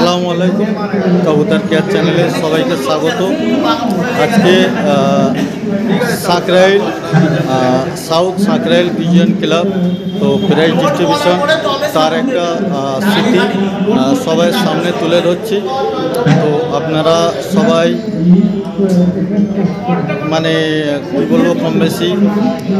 আসসালামু আলাইকুম, কবুতর কেয়ার চ্যানেলে সবাইকে স্বাগত। আজকে Sankrail south Sankrail vision club তো প্রাইজ ডিস্ট্রিবিউশন তার একটা স্মৃতি সবাই সামনে তুলে ধরছি। তো আপনারা সবাই মানে কী বলবো, কম বেশি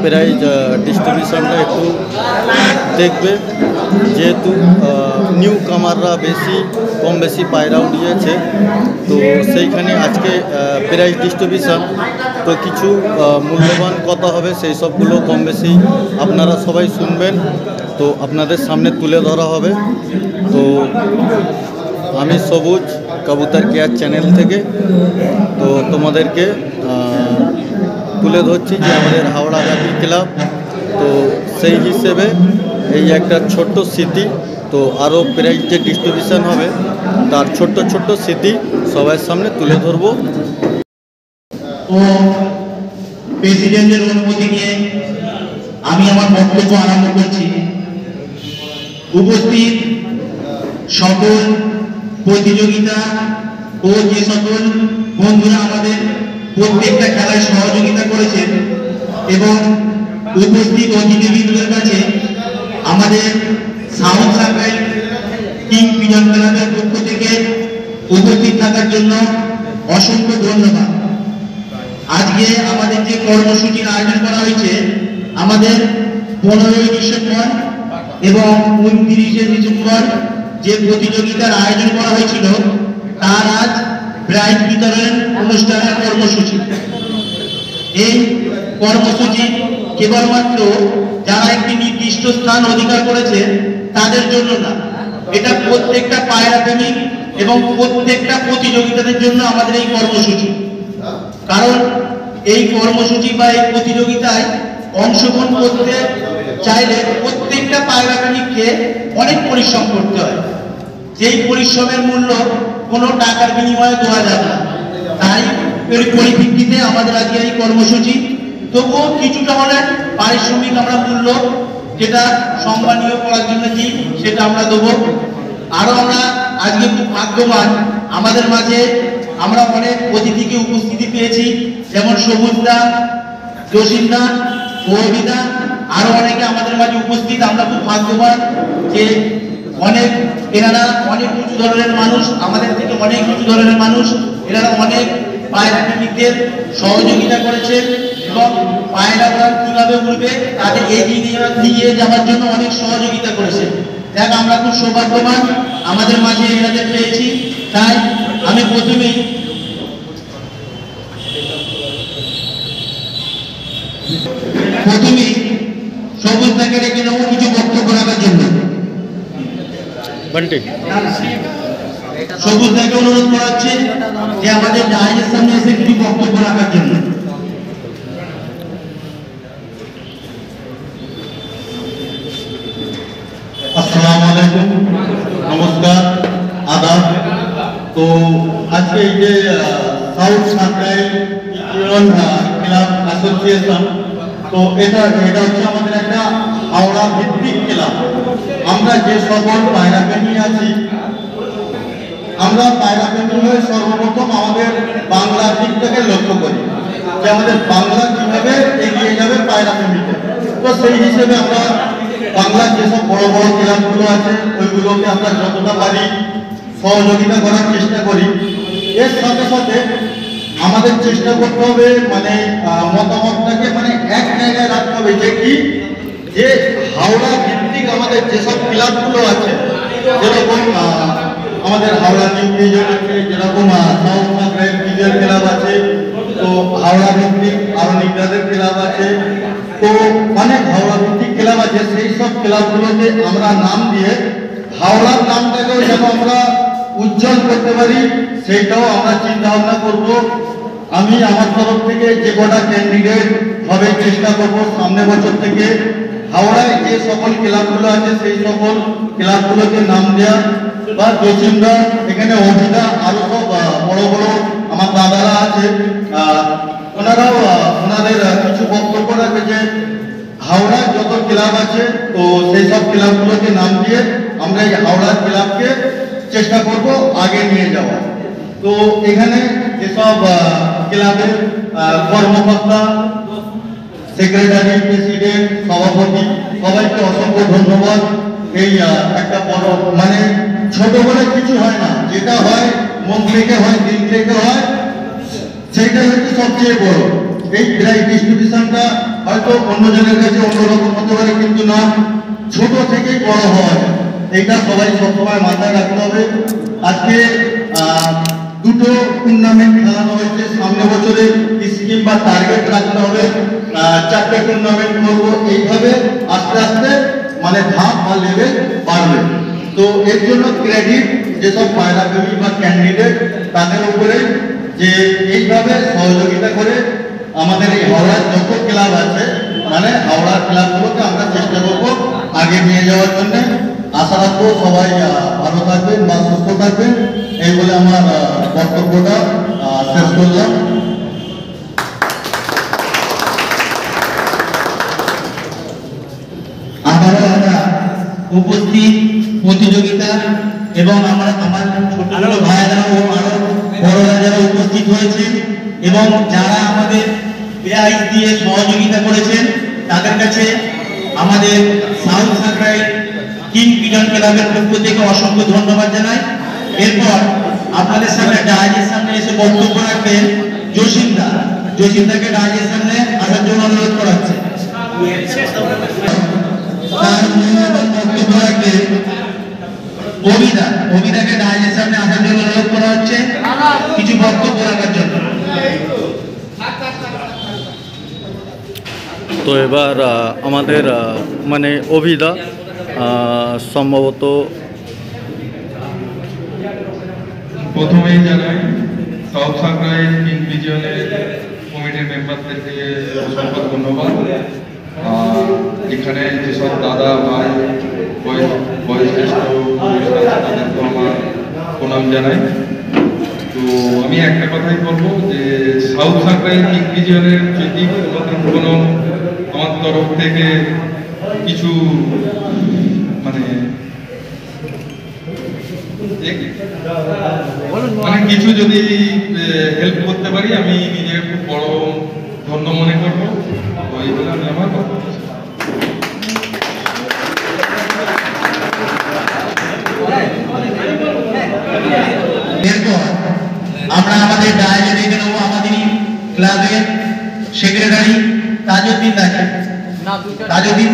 প্রাইজ ডিস্ট্রিবিউশনটা একটু দেখবে, যেহেতু নিউ কামাররা কম বেশি পায়রা উঠিয়েছে। তো সেইখানে আজকে প্রাইজ ডিস্ট্রিবিউশন, তো কিছু মূল্যবান কথা হবে, সেই সবগুলো কম বেশি আপনারা সবাই শুনবেন, তো আপনাদের সামনে তুলে ধরা হবে। তো আমি সবুজ কবুতর কেয়ার চ্যানেল থেকে তো তোমাদেরকে তুলে ধরছি যে আমাদের হাওড়া গাভী ক্লাব, তো সেই হিসেবে এই একটা ছোট্ট স্মৃতি। তো আরও প্রাইজ যে ডিস্ট্রিবিউশন হবে তার ছোট্ট ছোট্ট স্মৃতি সবার সামনে তুলে ধরবো। তো প্রেসিডেন্টের অনুমতি নিয়ে আমি আমার বক্তব্য আরম্ভ করছি। উপস্থিত সকল প্রতিযোগিতা ও যে সকল বন্ধুরা আমাদের প্রত্যেকটা খেলায় সহযোগিতা করেছেন এবং উপস্থিত অতিথিবৃন্দের কাছে আমাদের সাউথ সাকরাইল কিং পিজন ক্লাবের পক্ষ থেকে উপস্থিত থাকার জন্য অসংখ্য ধন্যবাদ। আজকে আমাদের যে কর্মসূচির আয়োজন করা হয়েছে, আমাদের 15ই ডিসেম্বর এবং 29শে ডিসেম্বর যে প্রতিযোগিতার আয়োজন করা হয়েছিল তার আজ প্রাইজ বিতরণ অনুষ্ঠানের কর্মসূচি। এই কর্মসূচি কেবলমাত্র যারা একটি নির্দিষ্ট স্থান অধিকার করেছে তাদের জন্য না, এটা প্রত্যেকটা পায়রা প্রেমিক এবং প্রত্যেকটা প্রতিযোগিতাদের জন্য আমাদের এই কর্মসূচি। কারণ এই কর্মসূচি বা এই প্রতিযোগিতায় অংশগ্রহণ করতে চাইলে প্রত্যেকটা পায়রা প্রেমিককে অনেক পরিশ্রম করতে হয়, যেই পরিশ্রমের মূল্য কোনো টাকার বিনিময়ে দেওয়া যাবে না। তাই এর পরিপ্রেক্ষিতে আমাদের আজকে এই কর্মসূচি। তবুও কিছুটা হলে পারিশ্রমিক আমরা মূল্য যেটা সম্মানীয় করার জন্য দিই সেটা আমরা দেবো। আরো আমরা আজকে খুব ভাগ্যবান, আমাদের মাঝে আমরা অনেক অতিথিকে উপস্থিতি পেয়েছি, যেমন সবুজদা, জসিমদা, অভিদা, আরো অনেকে আমাদের মাঝে উপস্থিত। আমরা খুব ভাগ্যবান যে এনারা অনেক উঁচু ধরনের মানুষ, আমাদের থেকে অনেক উঁচু ধরনের মানুষ। এনারা অনেক পায়রা প্রেমিকদের সহযোগিতা করেছেন এবং পায়রা ওরা কিভাবে উঠবে তাদের এগিয়ে নিয়ে যাওয়ার জন্য অনেক সহযোগিতা করেছেন। দেখ, আমরা খুব সৌভাগ্যবান আমাদের মাঝে এনাদের পেয়েছি। তাই আমি প্রথমেই সবুজ তাকে রেখে নেবো কিছু বক্তব্য রাখার জন্য। সবুজ তাকে অনুরোধ করা হচ্ছে যে আমাদের জাহাজের সামনে এসে কিছু বক্তব্য রাখার জন্য। আসসালামু আলাইকুম, নমস্কার, আদাব। তো আজকে এই যে সাউথ সাকরাইল ক্লাব অ্যাসোসিয়েশন, তো এটা হচ্ছে আমাদের একটা হাওড়া ভিত্তিক ক্লাব। আমরা যে সকল পায়রা প্রেমী আছি, আমরা পায়রা প্রেমী হয়ে সর্বপ্রথম আমাদের বাংলার দিক থেকে লক্ষ্য করি যে আমাদের বাংলা কিভাবে এগিয়ে যাবে পায়রা প্রেমীতে। তো সেই হিসেবে আমরা বাংলার যেসব বড় বড় ক্লাবগুলো আছে ওইগুলোকে আমরা যতটা পারি সহযোগিতা করার চেষ্টা করি। এর সাথে সাথে আমাদের চেষ্টা করতে হবে মানে মতামতটাকে মানে এক জায়গায় রাখতে হবে, যে হাওড়া ভিত্তিক আমাদের যেসব ক্লাবগুলো আছে, যেরকম আমাদের হাওড়া নিউ ভিজন আছে, যেরকম সাউথ সাকরাইল ভিজন ক্লাব আছে, তো হাওড়া ভিত্তিক আরো নিগ্রাদের ক্লাব আছে, তো অনেক হাওড়া ভিত্তিক ক্লাব আছে। সেই সব ক্লাবগুলোতে আমরা নাম দিয়ে হাওড়ার নামটাকেও যেন আমরা উজ্জ্বল করতে পারি সেইটাও আমরা চিন্তা ভাবনা করবো। আমি আমার তরফ থেকে যে কটা ক্যান্ডিডেট হবে চেষ্টা করবো সামনে বছর থেকে হাওড়ায় যে সকল ক্লাবগুলো আছে সেই সকল ক্লাবগুলোকে নাম দেওয়া, বা জসিমদা, এখানে অভিদা, আরো সব বড় বড় আমার দাদারা আছে, ওনারাও ওনাদের কিছু বক্তব্য রাখবে যে হাওড়ার যত ক্লাব আছে তো সেই সব ক্লাবগুলোকে নাম দিয়ে আমরা এই হাওড়ার ক্লাবকে চেষ্টা করব আগে নিয়ে যাওয়া। তো এখানে যেসব ক্লাবের কর্মকর্তা, সেক্রেটারি, প্রেসিডেন্ট, সভাপতি সবাইকে অসংখ্য ধন্যবাদ। এই একটা বড় মানে ছোট বলে কিছু হয় না, যেটা হয় মন থেকে হয়, দিল থেকে হয়, সেইটাই হচ্ছে সবচেয়ে বড়। এই প্রাইজ ডিস্ট্রিবিউশনটা হয়তো অন্যজনের কাছে অন্যরকম হতে পারে, কিন্তু না, ছোট থেকেই বড় হওয়া যায়, এইটা সবাই সবসময় মাথায় রাখতে হবে। আজকে দুটো টুর্নামেন্ট খেলানো হয়েছে, সামনে বছরে স্কিম বা টার্গেট রাখতে হবে 4টে টুর্নামেন্ট করবো। এইভাবে আস্তে আস্তে মানে ধাপ বা লেভেল বাড়বে। তো এর জন্য ক্রেডিট যেসব পায়রাপ্রেমী বা ক্যান্ডিডেট তাদের উপরে, যে এইভাবে সহযোগিতা করে আমাদের এই হাওড়ার যত ক্লাব আছে, মানে হাওড়ার ক্লাবগুলোকে আমরা চেষ্টা করব আগে নিয়ে যাওয়ার জন্য। আশা রাখবো সবাই ভালো থাকবেন বা সুস্থ থাকবেন, এই বলে আমার বক্তব্যটা শেষ করলাম। আবারও আমরা উপস্থিত প্রতিযোগিতা এবং আমার ছোট ছোট ভাইয়েরা ও আরো বড়রা যারা উপস্থিত হয়েছে এবং যারা আমাদের প্রাইজ দিয়ে সহযোগিতা করেছেন, তাদের কাছে আমাদের সাউথ সাকরাইল কিং পিজন ক্লাবের পক্ষ থেকে অসংখ্য ধন্যবাদ জানাই। এরপর আপনাদের সামনে ডায়াজের সামনে এসে বক্তব্য রাখবেন জসিমদাকে ডায়াজের সামনে আসার জন্য অনুরোধ করা হচ্ছে। বক্তব্য রাখবেন অভিদাকে ডায়াজের সামনে আসার জন্য অনুরোধ করা হচ্ছে কিছু বক্তব্য রাখার জন্য। তো এবার আমাদের মানে অভিদা সম্ভবত প্রথমেই জানাই সাউথ সাকরাইল কিং পিজনের কমিটির মেম্বারদেরকে অসংখ্য ধন্যবাদ। এখানে যেসব দাদা ভাই বয়োজ্যেষ্ঠ তাদেরকে আমার প্রণাম জানাই। তো আমি একটা কথাই বলবো যে সাউথ সাকরাইল কিং পিজনের যদি কোনো আমার তরফ থেকে কিছু মানে কিছু যদি হেল্প করতে পারি, আমি নিজেকে খুব বড় ধন্য মনে করবো। তো এই বলে আমি আমার কথা এরপর আমরা আমাদের ডায়াজে দেখে নেব আমাদের ক্লাবের সেক্রেটারি তাজউদ্দিন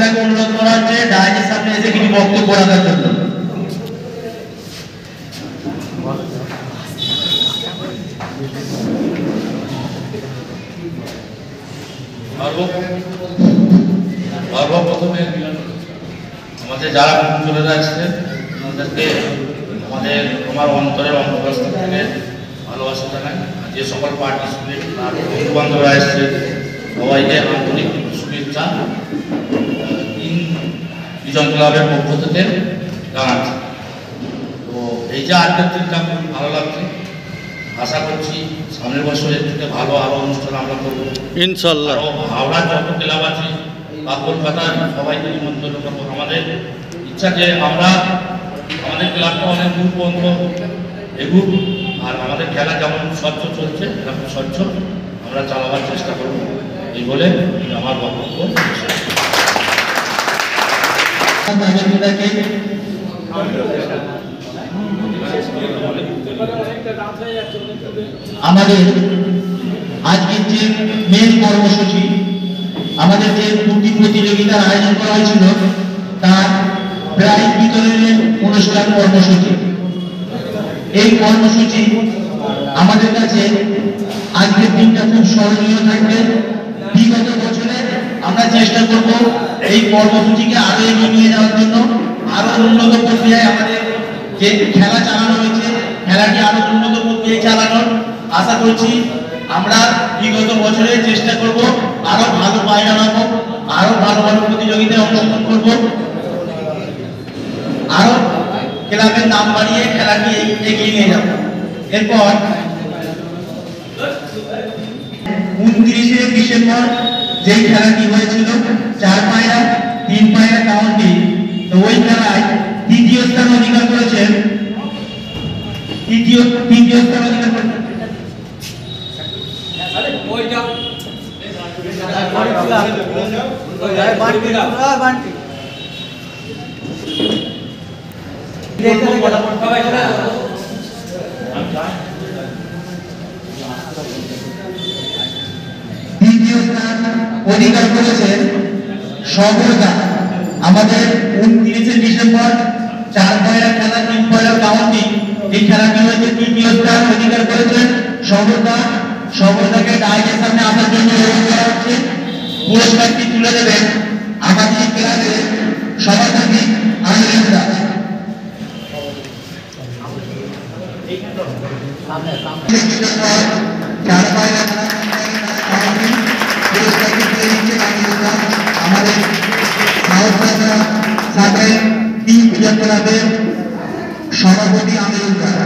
দাকে অনুরোধ করা হচ্ছে ডায়াজের সামনে এসে কিছু বক্তব্য রাখার জন্য। সর্বপ্রথমে আমাদের যারা বন্ধুরা আসছেন তাদেরকে আমার অন্তরের অন্তরস্থল থেকে ভালোবাসা জানাই। যে সকল পার্টিসিপেন্ট আর বন্ধু বান্ধবরা এসছেন সবাইকে আন্তরিক শুভেচ্ছা পিজন ক্লাবের পক্ষ থেকে জানাচ্ছি। তো এই যে আজকের দিনটা খুব ভালো লাগছে, আশা করছি সামনের বছরের থেকে ভালো আরো অনুষ্ঠান আমরা করবো ইনশাল্লাহ। হাওড়ার যত ক্লাব আছে বা কলকাতার সবাইকে নিমন্ত্রণ করবো। আমাদের ইচ্ছা যে আমরা আমাদের ক্লাবটা অনেক দূর পর্যন্ত এগুক, আর আমাদের খেলা যেমন স্বচ্ছ চলছে এরকম স্বচ্ছ আমরা চালাবার চেষ্টা করব। এই বলে আমার বক্তব্য। আমাদের আজকের যে মেন কর্মসূচি, আমাদের যে দুটি প্রতিযোগিতার আয়োজন করা হয়েছিল তার প্রাইজ বিতরণের অনুষ্ঠান কর্মসূচি। এই কর্মসূচি আমাদের কাছে আজকের দিনটা খুব স্মরণীয় থাকবে। বিগত বছরে আমরা চেষ্টা করব এই কর্মসূচিকে আরো এগিয়ে নিয়ে যাওয়ার জন্য, আরো উন্নত প্রক্রিয়ায় আমাদের যে খেলা চালানো হয়েছে খেলাটি আরো উন্নত প্রক্রিয়ায় চালানোর আশা করছি। আমরা বিগত বছরে চেষ্টা করব আরো ভালো পায়রা রাখবো, আরো ভালো ভালো প্রতিযোগিতায় অংশগ্রহণ করব, আরো ক্লাবের নাম বাড়িয়ে খেলাটি এগিয়ে নিয়ে যাব। এরপর 29শে ডিসেম্বর যে খেলাটি হয়েছিল 4 পায়রা 3 পায়রা কাউন্টি, তো ওই খেলায় দ্বিতীয় স্থান অধিকার করেছেন তৃতীয় স্থান অধিকার করেছেন। দ্বিতীয় স্থান অধিকার করেছেন সর্বদা আমাদের 29 ডিসেম্বর 4 পয়লা খেলা 3 পয়লা কাউন্টি এই খেলাটি হয়েছে। তৃতীয় স্থান অধিকার করেছেন সর্বদাকে ডাইজের সামনে আসার জন্য অনুরোধ করা হচ্ছে। পুরস্কারটি তুলে দেবেন আমাদের ক্লাবের সভাপতি আমিনুল দাস। চার পয়লা পুরস্কারটি তুলে দিচ্ছেন আমিনুল দাস, আমাদের সাবেক টিম বিজয় ক্লাবের সভাপতি আমিনুল দাস।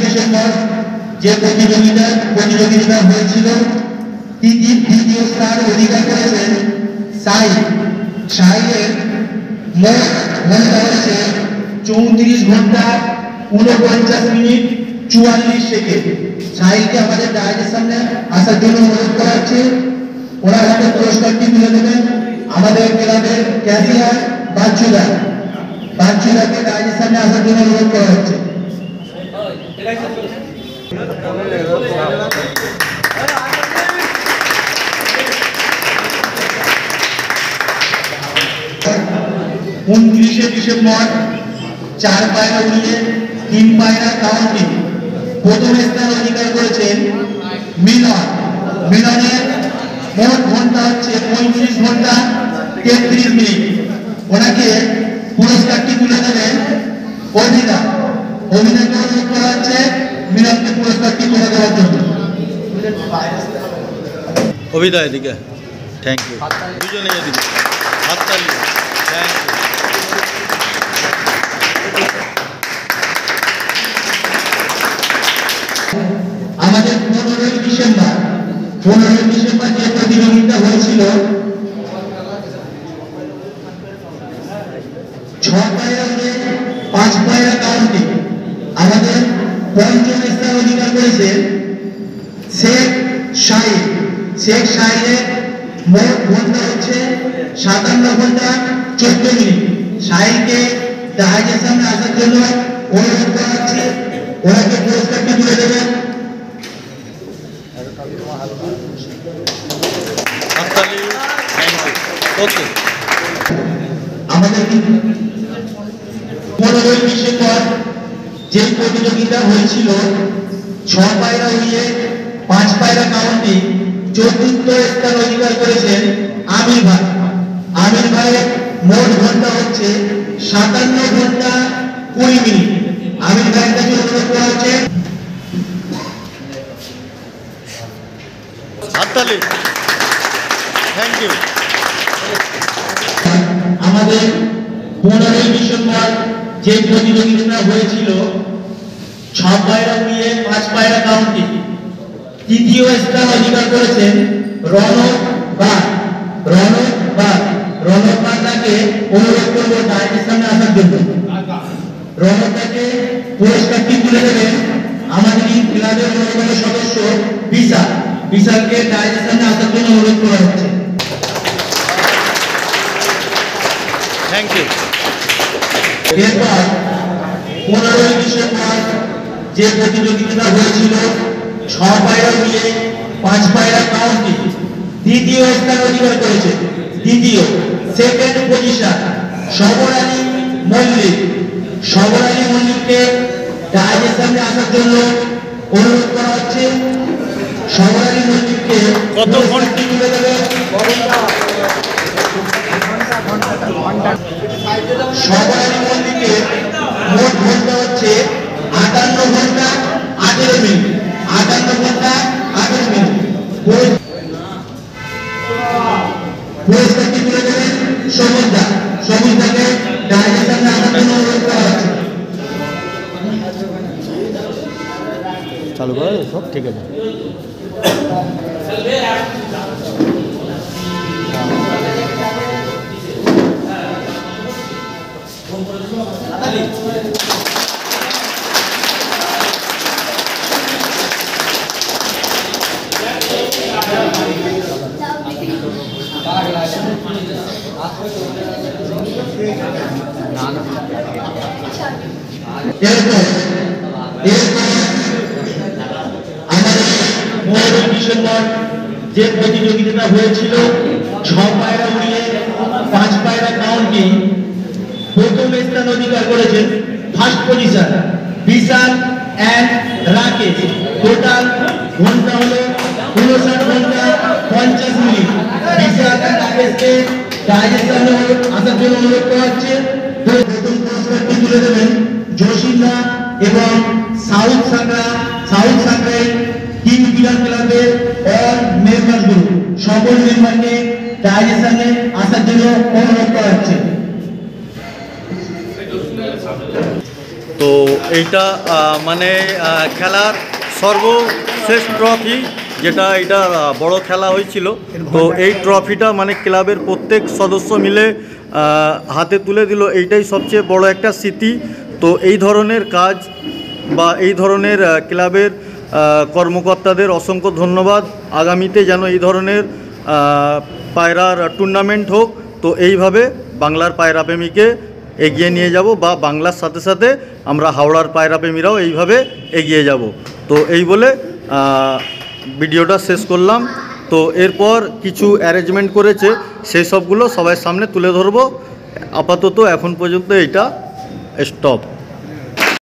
ডিসেম্বর যে প্রতিযোগিতা হয়েছিল দ্বিতীয় স্থান অধিকার করেছেন সাইয়ের মোট ঘন্টা হচ্ছে 34 ঘন্টা 49 মিনিট 44 সেকেন্ড। সাইকে আমাদের ডাইজের সামনে আসার জন্য অনুরোধ করা হচ্ছে। ওরা হাতে পুরস্কারটি তুলে দেবেন আমাদের ক্লাবের ক্যাশিয়ার বাচ্চুদাকে ডাইজের সামনে আসার জন্য অনুরোধ করা হচ্ছে। ডিসেম্বর 4 পয়লা উড়িয়ে 3 পয়লা কাউন্টি প্রথম স্থান অধিকার করেছেন মিলনের মোট ঘন্টা হচ্ছে 35 ঘন্টা 33 মিনিট। ওনাকে পুরস্কারটি তুলে দেবেন অভিনয়কে অনুরোধ করা হচ্ছে মিলনকে পুরস্কারটি তুলে দেওয়ার জন্য। অভিদা এদিকে, থ্যাংক ইউ। দুজনে এদিকে হাততালি, থ্যাংক ইউ। আমাদের 15 ডিসেম্বর যে প্রতিযোগিতা হয়েছিল 6 পয়লা 5 পয়লা কাউন্টি আমাদের পঞ্চম স্থান অধিকার করেছে শেখ শাহিদের মোট ঘন্টা হচ্ছে 57 ঘন্টা 14 মিনিট। শাহিকে জাহাজের সামনে আসার জন্য অনুরোধ করা হচ্ছে। ওনাকে পুরস্কারটি তুলে দেবেন। ওকে, আমাদের 15 ডিসেম্বর যে প্রতিযোগিতা হয়েছিল 6 পয়লা উড়িয়ে 5 পয়লা কাউন্টি চতুর্থ স্থান অধিকার করেছেন আমির ভাইয়ের মোট ঘন্টা হচ্ছে 57 ঘন্টা 20 মিনিট। আমির ভাইয়ের কাছে অনুরোধ করা হচ্ছে। হাততালি, থ্যাংক ইউ। আমাদের 15 ডিসেম্বর যে প্রতিযোগিতা হয়েছিল 6 পয়লা উড়িয়ে 5 পয়লা কাউন্টি তৃতীয় স্থান অধিকার করেছেন রনক বাগদাকে অনুরোধ করবো ডাইরেক্টের সামনে আসার জন্য। রনকটাকে পুরস্কারটি তুলে দেবেন আমাদের এই ক্লাবের অন্যতম সদস্য বিশালকে ডাইরেক্টের সামনে আসার জন্য অনুরোধ করা হচ্ছে। Thank you. এরপর 15 ডিসেম্বর যে প্রতিযোগিতা হয়েছিল 6 পয়লা উড়িয়ে 5 পয়লা কাউন্টি দ্বিতীয় স্থান অধিকার করেছে সেকেন্ড পজিশন সবর আলী মল্লিককে জাহাজের সামনে আসার জন্য অনুরোধ করা হচ্ছে। সবর আলী মল্লিককে কত ঘন্টা তুলে দেবে। সবর আলী মল্লিকের মোট ঘন্টা হচ্ছে 58 ঘন্টা 18 মিনিট। 58 ঘন্টা 18 মিনিট। পুরস্কারটি তুলে দেবেন সবুজদাকে জাহাজের সামনে আসার জন্য অনুরোধ করা হচ্ছে। চালু করে সব ঠিক আছে। আমাদের 15 ডিসেম্বর যে প্রতিযোগিতাটা হয়েছিল 6 পায়রা উড়িয়ে 5 পায়রা কাউন্টি প্রথম স্থান অধিকার করেছেন, first position Vishal and Rakesh. Total ঘন্টা হলো 59 ঘন্টা 50 মিনিট। বিশাল এন্ড রাকেশকে ডাইজেস্ট আসার জন্য অনুরোধ করা হচ্ছে। প্রথম পুরস্কারটি তুলে দেবেন জসিন্দা এবং সাউথ সাকরাইল টিম ক্লাব ক্লাবের অল মেম্বার গ্রুপ সকল মেম্বারকে ডাইজেশনে আসার জন্য অনুরোধ করা হচ্ছে। তো এইটা মানে খেলার সর্বশেষ ট্রফি, যেটা এটা বড় খেলা হয়েছিল। তো এই ট্রফিটা মানে ক্লাবের প্রত্যেক সদস্য মিলে হাতে তুলে দিল, এইটাই সবচেয়ে বড় একটা স্মৃতি। তো এই ধরনের কাজ বা এই ধরনের ক্লাবের কর্মকর্তাদের অসংখ্য ধন্যবাদ। আগামীতে যেন এই ধরনের পায়রার টুর্নামেন্ট হোক। তো এইভাবে বাংলার পায়রাপ্রেমীকে এগিয়ে নিয়ে যাব, বা বাংলার সাথে সাথে আমরা হাওড়ার পায়রাপ্রেমীরাও এইভাবে এগিয়ে যাব। তো এই বলে ভিডিওটা শেষ করলাম। তো এরপর কিছু অ্যারেঞ্জমেন্ট করেছে, সেই সবগুলো সবার সামনে তুলে ধরবো। আপাতত এখন পর্যন্ত এইটা স্টপ।